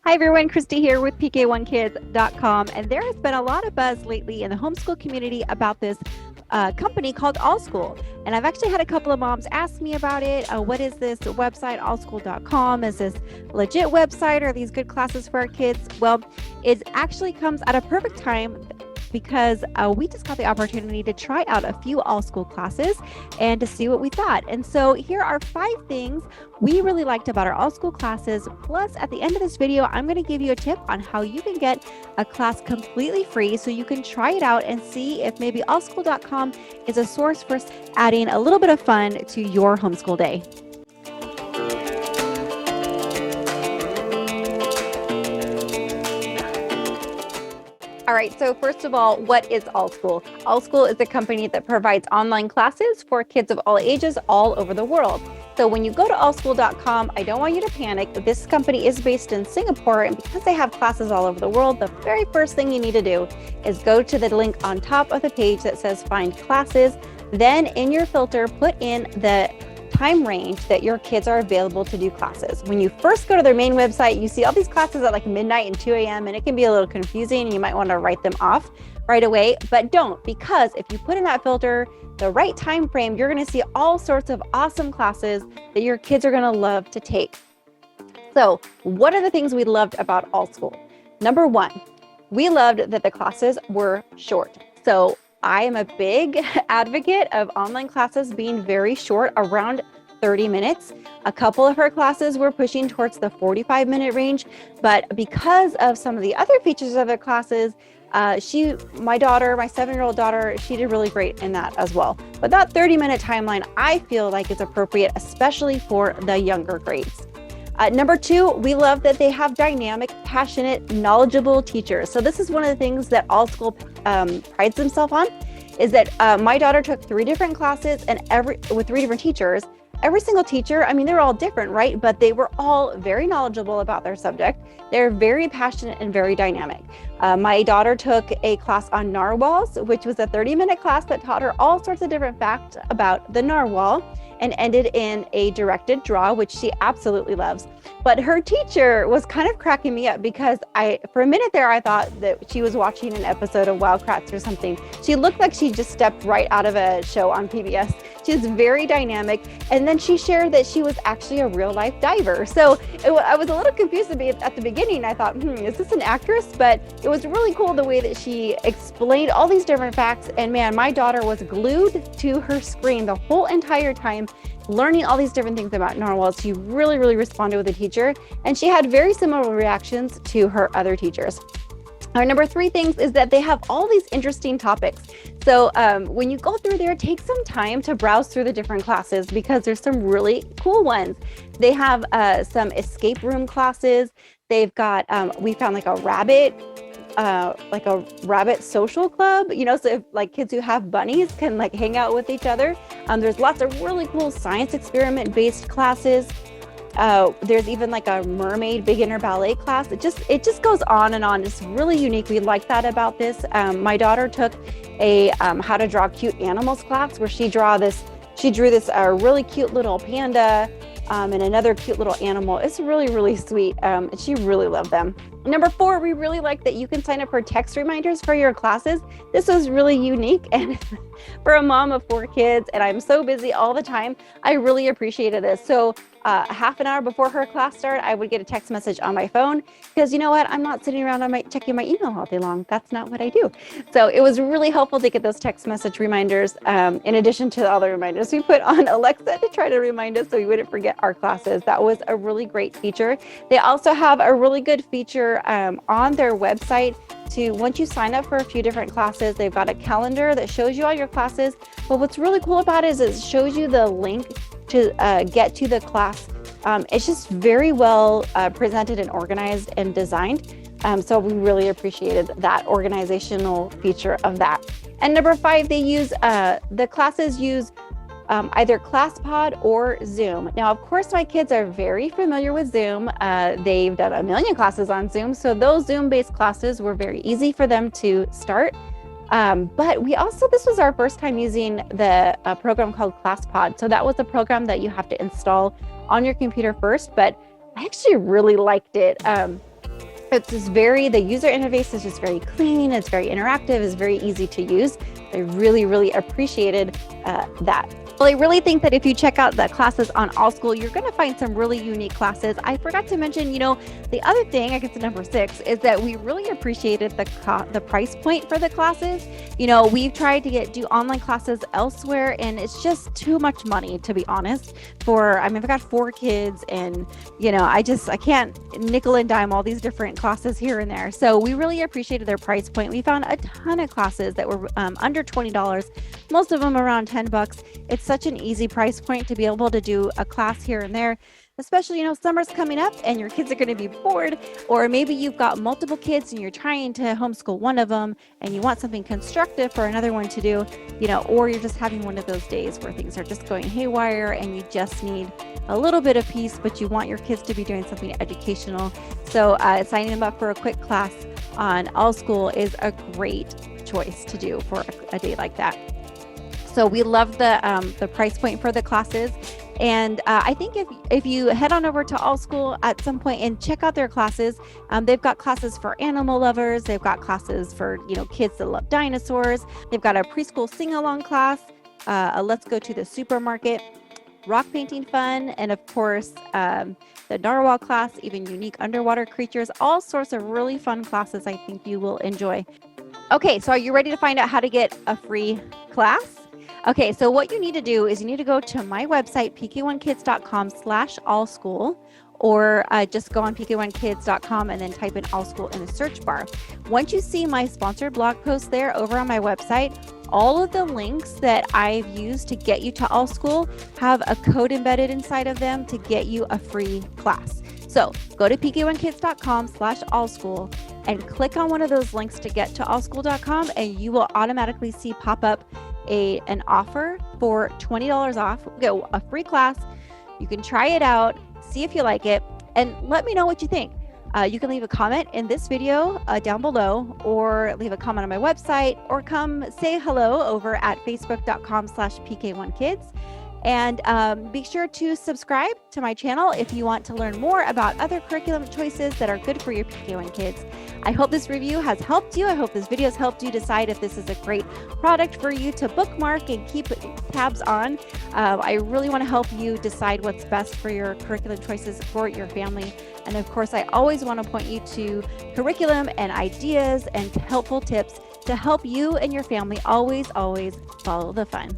Hi everyone, Christy here with PK1Kids.com, and there has been a lot of buzz lately in the homeschool community about this company called Allschool. And I've actually had a couple of moms ask me about it. What is this website, allschool.com? Is this a legit website? Are these good classes for our kids? Well, it actually comes at a perfect time because we just got the opportunity to try out a few Allschool classes and to see what we thought. And so here are 5 things we really liked about our Allschool classes. Plus, at the end of this video, I'm going to give you a tip on how you can get a class completely free so you can try it out and see if maybe allschool.com is a source for adding a little bit of fun to your homeschool day. All right, so first of all, what is Allschool? Allschool is a company that provides online classes for kids of all ages all over the world. So when you go to allschool.com, I don't want you to panic. This company is based in Singapore, and because they have classes all over the world, the very first thing you need to do is go to the link on top of the page that says Find Classes. Then in your filter, put in the time range that your kids are available to do classes. When you first go to their main website, you see all these classes at like midnight and 2 a.m. and it can be a little confusing and you might want to write them off right away, but don't, because if you put in that filter the right time frame, you're going to see all sorts of awesome classes that your kids are going to love to take. So what are the things we loved about Allschool? Number 1, we loved that the classes were short. So I am a big advocate of online classes being very short, around 30 minutes. A couple of her classes were pushing towards the 45-minute range, but because of some of the other features of the classes, my daughter, my 7-year-old daughter, she did really great in that as well. But that 30-minute timeline, I feel like is appropriate, especially for the younger grades. Number 2, we love that they have dynamic, passionate, knowledgeable teachers. So this is one of the things that Allschool prides themselves on, is that my daughter took 3 different classes and with 3 different teachers. Every single teacher, I mean, they're all different, right? But they were all very knowledgeable about their subject. They're very passionate and very dynamic. My daughter took a class on narwhals, which was a 30-minute class that taught her all sorts of different facts about the narwhal, and ended in a directed draw, which she absolutely loves. But her teacher was kind of cracking me up because for a minute there, I thought that she was watching an episode of Wild Kratts or something. She looked like she just stepped right out of a show on PBS. She's very dynamic. And then she shared that she was actually a real life diver. So I was a little confused at the beginning. I thought, is this an actress? But it was really cool the way that she explained all these different facts. And man, my daughter was glued to her screen the whole entire time, learning all these different things about narwhals. She really, really responded with the teacher, and she had very similar reactions to her other teachers. Our number 3 things is that they have all these interesting topics. So when you go through there, take some time to browse through the different classes because there's some really cool ones. They have some escape room classes. They've got, we found like a rabbit social club, so if like kids who have bunnies can like hang out with each other. There's lots of really cool science experiment based classes. There's even like a mermaid beginner ballet class. It just goes on and on. It's really unique. We like that about this. My daughter took a how to draw cute animals class where she drew this really cute little panda and another cute little animal. It's really, really sweet. And she really loved them. Number 4, we really like that you can sign up for text reminders for your classes. This was really unique, and for a mom of 4 kids, and I'm so busy all the time, I really appreciated this. So half an hour before her class started, I would get a text message on my phone because you know what? I'm not sitting around checking my email all day long. That's not what I do. So it was really helpful to get those text message reminders in addition to all the reminders we put on Alexa to try to remind us so we wouldn't forget our classes. That was a really great feature. They also have a really good feature on their website once you sign up for a few different classes, they've got a calendar that shows you all your classes. But what's really cool about it is it shows you the link to get to the class. It's just very well presented and organized and designed. So we really appreciated that organizational feature of that. And number 5, the classes use either ClassPod or Zoom. Now, of course, my kids are very familiar with Zoom. They've done a million classes on Zoom. So those Zoom-based classes were very easy for them to start. But this was our first time using the program called ClassPod. So that was a program that you have to install on your computer first, but I actually really liked it. The user interface is just very clean. It's very interactive. It's very easy to use. I really, really appreciated that. Well, I really think that if you check out the classes on Allschool, you're going to find some really unique classes. I forgot to mention, the other thing, I guess number 6, is that we really appreciated the price point for the classes. We've tried to do online classes elsewhere, and it's just too much money, to be honest. I've got 4 kids, and I can't nickel and dime all these different classes here and there. So we really appreciated their price point. We found a ton of classes that were under $20, most of them around $10. It's such an easy price point to be able to do a class here and there, especially, summer's coming up and your kids are going to be bored, or maybe you've got multiple kids and you're trying to homeschool one of them and you want something constructive for another one to do, or you're just having one of those days where things are just going haywire and you just need a little bit of peace, but you want your kids to be doing something educational. So signing them up for a quick class on Allschool is a great choice to do for a day like that. So we love the price point for the classes. And I think if you head on over to Allschool at some point and check out their classes, they've got classes for animal lovers. They've got classes for, kids that love dinosaurs. They've got a preschool sing-along class, a let's go to the supermarket, rock painting fun, and of course, the narwhal class, even unique underwater creatures, all sorts of really fun classes I think you will enjoy. Okay, so are you ready to find out how to get a free class? Okay, so what you need to do is you need to go to my website, pk1kids.com/allschool, or just go on pk1kids.com and then type in Allschool in the search bar. Once you see my sponsored blog post there over on my website, all of the links that I've used to get you to Allschool have a code embedded inside of them to get you a free class. So go to pk1kids.com/allschool and click on one of those links to get to allschool.com, and you will automatically see pop up an offer for $20 off. Get a free class. You can try it out, see if you like it, and let me know what you think. You can leave a comment in this video down below, or leave a comment on my website, or come say hello over at facebook.com/pk1kids. And be sure to subscribe to my channel if you want to learn more about other curriculum choices that are good for your PK1 kids. I hope this review has helped you. I hope this video has helped you decide if this is a great product for you to bookmark and keep tabs on. I really want to help you decide what's best for your curriculum choices for your family. And of course, I always want to point you to curriculum and ideas and helpful tips to help you and your family always follow the fun.